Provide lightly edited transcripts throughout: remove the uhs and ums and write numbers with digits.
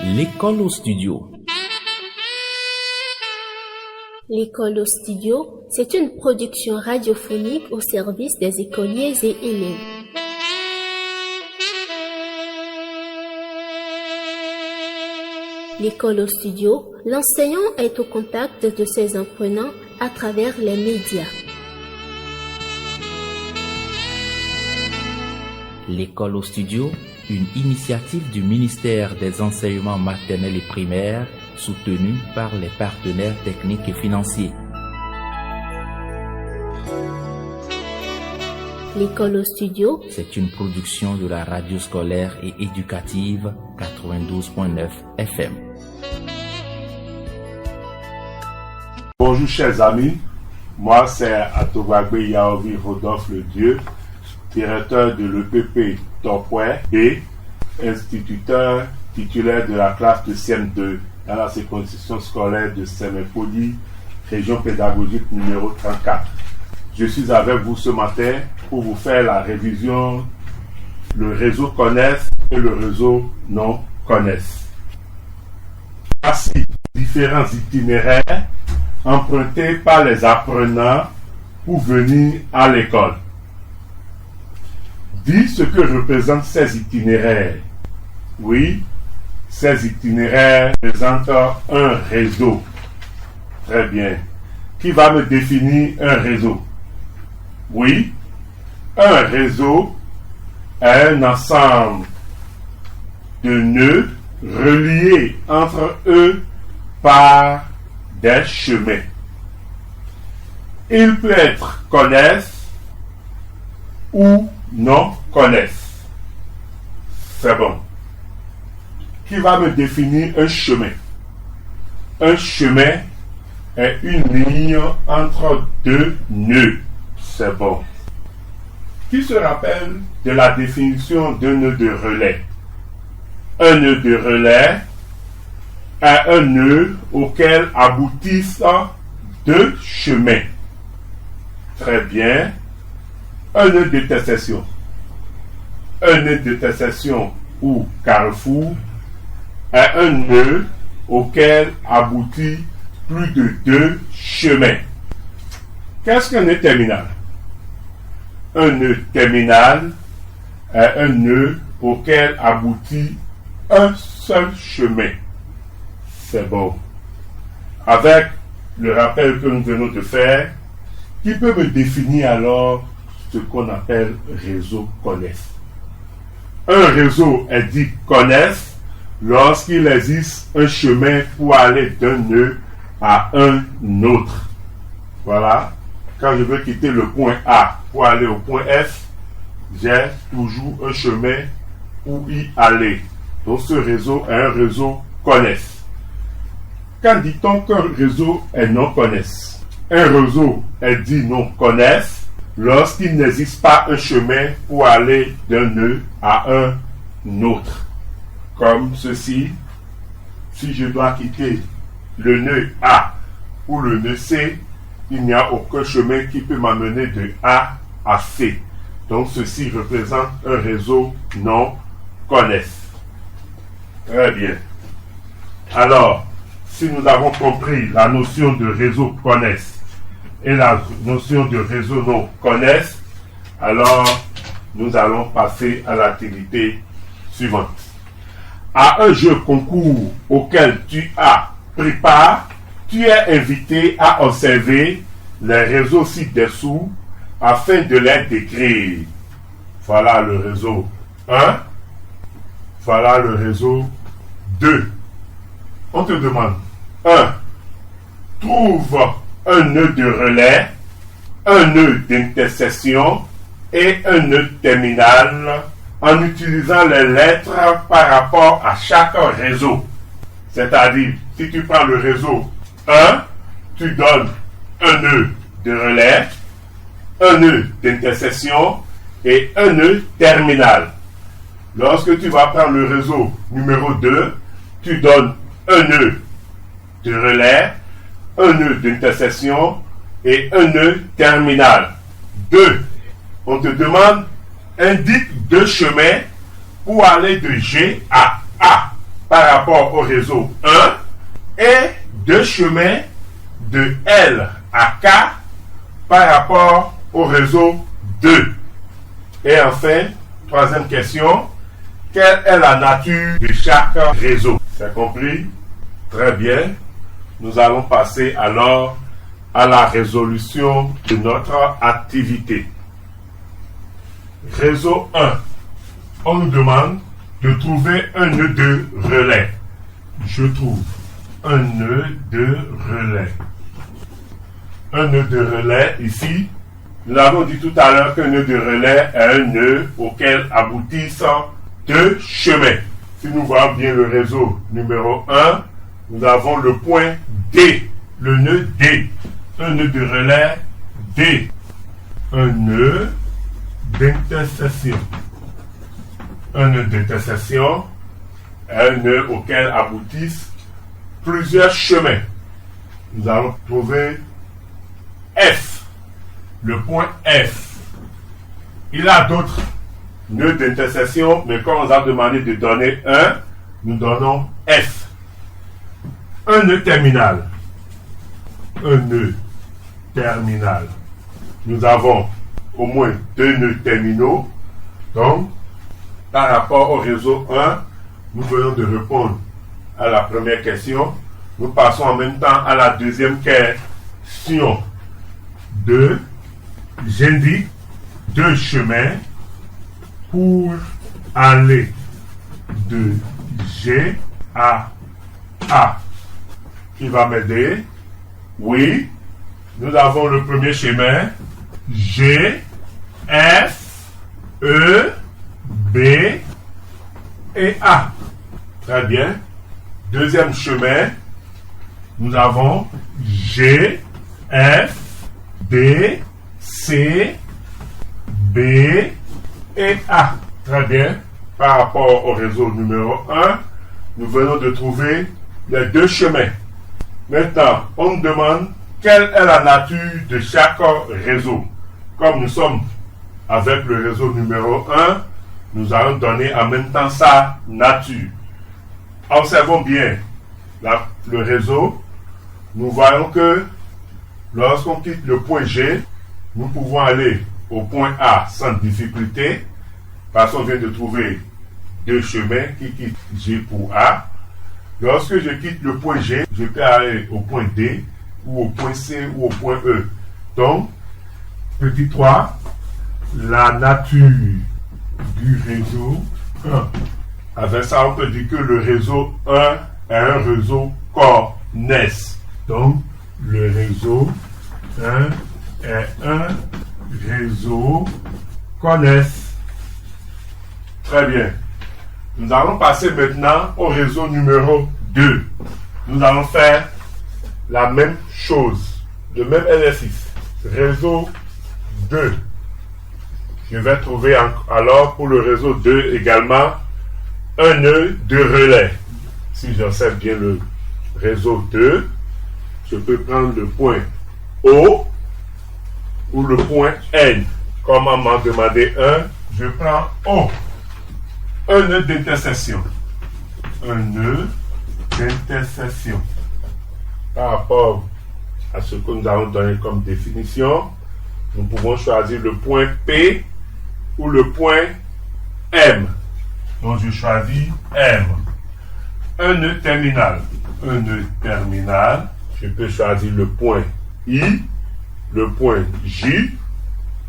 L'école au studio. L'école au studio, c'est une production radiophonique au service des écoliers et élèves. L'école au studio, l'enseignant est au contact de ses apprenants à travers les médias. L'école au studio, une initiative du ministère des enseignements maternels et primaires, soutenue par les partenaires techniques et financiers. L'école au studio, c'est une production de la radio scolaire et éducative 92.9 FM. Bonjour chers amis, moi c'est Atogwagbe Yaovi Rodolphe Le Dieu, directeur de l'EPP Topoué et instituteur titulaire de la classe de CM2 dans la circonscription scolaire de Sémépoli, région pédagogique numéro 34. Je suis avec vous ce matin pour vous faire la révision le réseau Connaisse et le réseau non Connaisse. Voici différents itinéraires empruntés par les apprenants pour venir à l'école. Dis ce que représentent ces itinéraires. Oui, ces itinéraires présentent un réseau. Très bien. Qui va me définir un réseau? Oui, un réseau est un ensemble de nœuds reliés entre eux par des chemins. Il peut être connaissent ou non connaissent. C'est bon. Qui va me définir un chemin? Un chemin est une ligne entre deux nœuds. C'est bon. Qui se rappelle de la définition d'un nœud de relais? Un nœud de relais est un nœud auquel aboutissent deux chemins. Très bien. Un nœud d'intersection. Un nœud d'intersection ou carrefour est un nœud auquel aboutit plus de deux chemins. Qu'est-ce qu'un nœud terminal? Un nœud terminal est un nœud auquel aboutit un seul chemin. C'est bon. Avec le rappel que nous venons de faire, qui peut me définir alors ce qu'on appelle réseau Connaisse? Un réseau est dit Connaisse lorsqu'il existe un chemin pour aller d'un nœud à un autre. Voilà. Quand je veux quitter le point A pour aller au point F, j'ai toujours un chemin pour y aller. Donc ce réseau est un réseau Connaisse. Quand dit-on qu'un réseau est non Connaisse? Un réseau est dit non Connaisse lorsqu'il n'existe pas un chemin pour aller d'un nœud à un autre. Comme ceci, si je dois quitter le nœud A ou le nœud C, il n'y a aucun chemin qui peut m'amener de A à C. Donc ceci représente un réseau non Connaisse. Très bien. Alors, si nous avons compris la notion de réseau Connaisse et la notion de réseau non Connaisse, alors nous allons passer à l'activité suivante. À un jeu concours auquel tu as pris part, tu es invité à observer les réseaux ci-dessous afin de les décrire. Voilà le réseau 1. Voilà le réseau 2. On te demande 1. Trouve un nœud de relais, un nœud d'intersection et un nœud terminal en utilisant les lettres par rapport à chaque réseau. C'est-à-dire, si tu prends le réseau 1, tu donnes un nœud de relais, un nœud d'intersection et un nœud terminal. Lorsque tu vas prendre le réseau numéro 2, tu donnes un nœud de relais, un nœud d'intersection et un nœud terminal. 2. On te demande, indique deux chemins pour aller de G à A. par rapport au réseau 1 et 2 chemins de L à K par rapport au réseau 2. Et enfin, troisième question, quelle est la nature de chaque réseau? C'est compris? Très bien. Nous allons passer alors à la résolution de notre activité. Réseau 1. On nous demande de trouver un nœud de relais. Je trouve un nœud de relais. Un nœud de relais ici. Nous avons dit tout à l'heure qu'un nœud de relais est un nœud auquel aboutissent 2 chemins. Si nous voyons bien le réseau numéro 1, nous avons le point D, le nœud D. Un nœud de relais D. Un nœud d'intersection. Un nœud d'intersection est un nœud auquel aboutissent plusieurs chemins. Nous allons trouver F, le point F. Il y a d'autres nœuds d'intersection, mais quand on nous a demandé de donner un, nous donnons F. Un nœud terminal. Un nœud terminal. Nous avons au moins 2 nœuds terminaux. Donc, par rapport au réseau 1, nous venons de répondre à la première question. Nous passons en même temps à la deuxième question. J'indique 2 chemins pour aller de G à A. Qui va m'aider? Oui, nous avons le premier chemin G, F, E, B et A. Très bien. Deuxième chemin, nous avons G, F, D, C, B et A. Très bien. Par rapport au réseau numéro 1, nous venons de trouver les 2 chemins. Maintenant, on nous demande quelle est la nature de chaque réseau. Comme nous sommes avec le réseau numéro 1, nous allons donner en même temps sa nature. Observons bien le réseau. Nous voyons que lorsqu'on quitte le point G, nous pouvons aller au point A sans difficulté, parce qu'on vient de trouver 2 chemins qui quittent G pour A. Lorsque je quitte le point G, je peux aller au point D, ou au point C, ou au point E. Donc, petit 3, la nature du réseau 1. Avec ça, on peut dire que le réseau 1 est un réseau CORNES. Donc, le réseau 1 est un réseau CORNES. Très bien. Nous allons passer maintenant au réseau numéro 2. Nous allons faire la même chose, le même exercice. Réseau 2. Je vais trouver alors pour le réseau 2 également un nœud de relais. Si j'observe bien le réseau 2, je peux prendre le point O ou le point N. Comme on m'a demandé un, je prends O. Un nœud d'intersection. Un nœud d'intersection. Par rapport à ce que nous avons donné comme définition, nous pouvons choisir le point P ou le point M. Donc je choisis M. Un nœud terminal. Un nœud terminal. Je peux choisir le point I, le point J,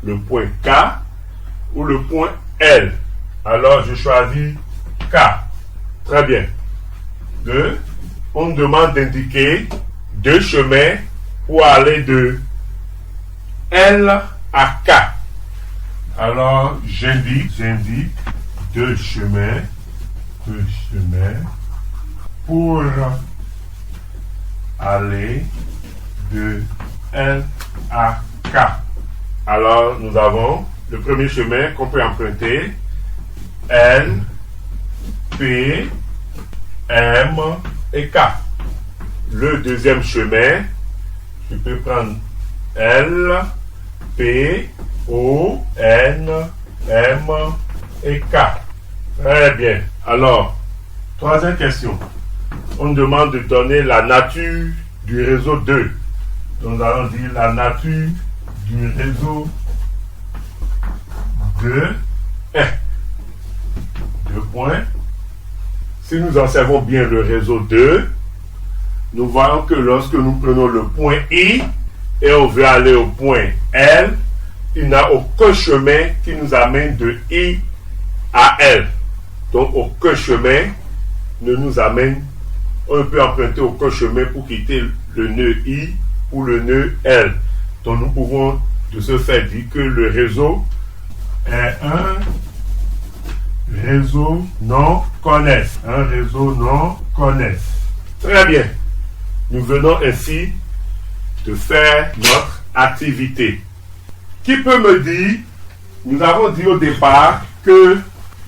le point K ou le point L. Alors je choisis K. Très bien. 2. On me demande d'indiquer 2 chemins pour aller de L à K. Alors j'indique 2 chemins pour aller de L à K. Alors nous avons le premier chemin qu'on peut emprunter, L, P, M et K. Le deuxième chemin, je peux prendre L, P, O, N, M et K. Très bien. Alors, Troisième question. On nous demande de donner la nature du réseau 2. Donc, nous allons dire la nature du réseau 2 est. 2 points. Si nous observons bien le réseau 2, nous voyons que lorsque nous prenons le point I et on veut aller au point L, il n'y a aucun chemin qui nous amène de I à L. Donc aucun chemin ne nous amène, on ne peut emprunter aucun chemin pour quitter le nœud I ou le nœud L. Donc nous pouvons de ce fait dire que le réseau est un réseau non connexe. Un réseau non connexe. Très bien. Nous venons ainsi de faire notre activité. Qui peut me dire, nous avons dit au départ que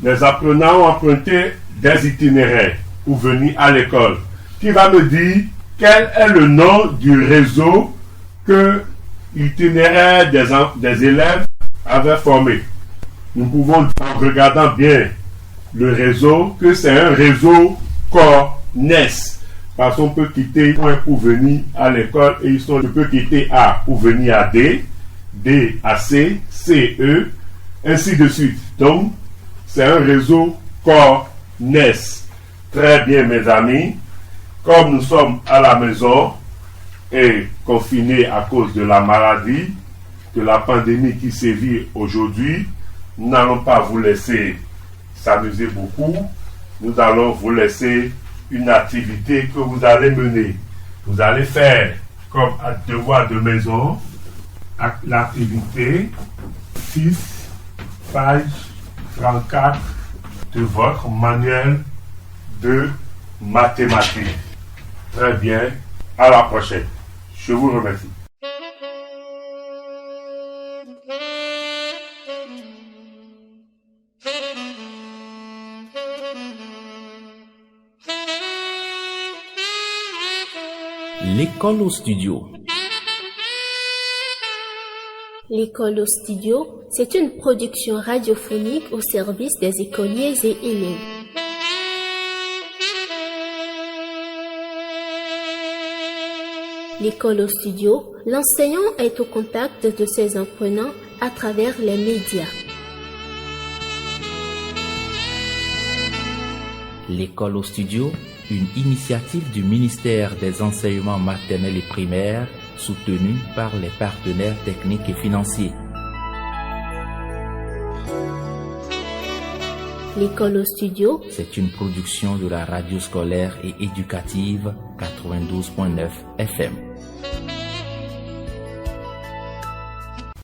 les apprenants ont emprunté des itinéraires pour venir à l'école. Qui va me dire quel est le nom du réseau que l'itinéraire des élèves avait formé? Nous pouvons, en regardant bien le réseau, que c'est un réseau CONES. Parce qu'on peut quitter point pour venir à l'école et je peux quitter A pour venir à D, D à C, C, E, ainsi de suite. Donc, c'est un réseau CONES. Très bien, mes amis. Comme nous sommes à la maison et confinés à cause de la maladie, de la pandémie qui sévit aujourd'hui, nous n'allons pas vous laisser s'amuser beaucoup. Nous allons vous laisser une activité que vous allez mener. Vous allez faire comme devoir de maison l'activité 6, page 34 de votre manuel de mathématiques. Très bien. À la prochaine. Je vous remercie. L'école au studio. L'école au studio, c'est une production radiophonique au service des écoliers et élèves. L'école au studio, l'enseignant est au contact de ses apprenants à travers les médias. L'école au studio, une initiative du ministère des enseignements maternels et primaires, soutenue par les partenaires techniques et financiers. L'école au studio, c'est une production de la radio scolaire et éducative 92.9 FM.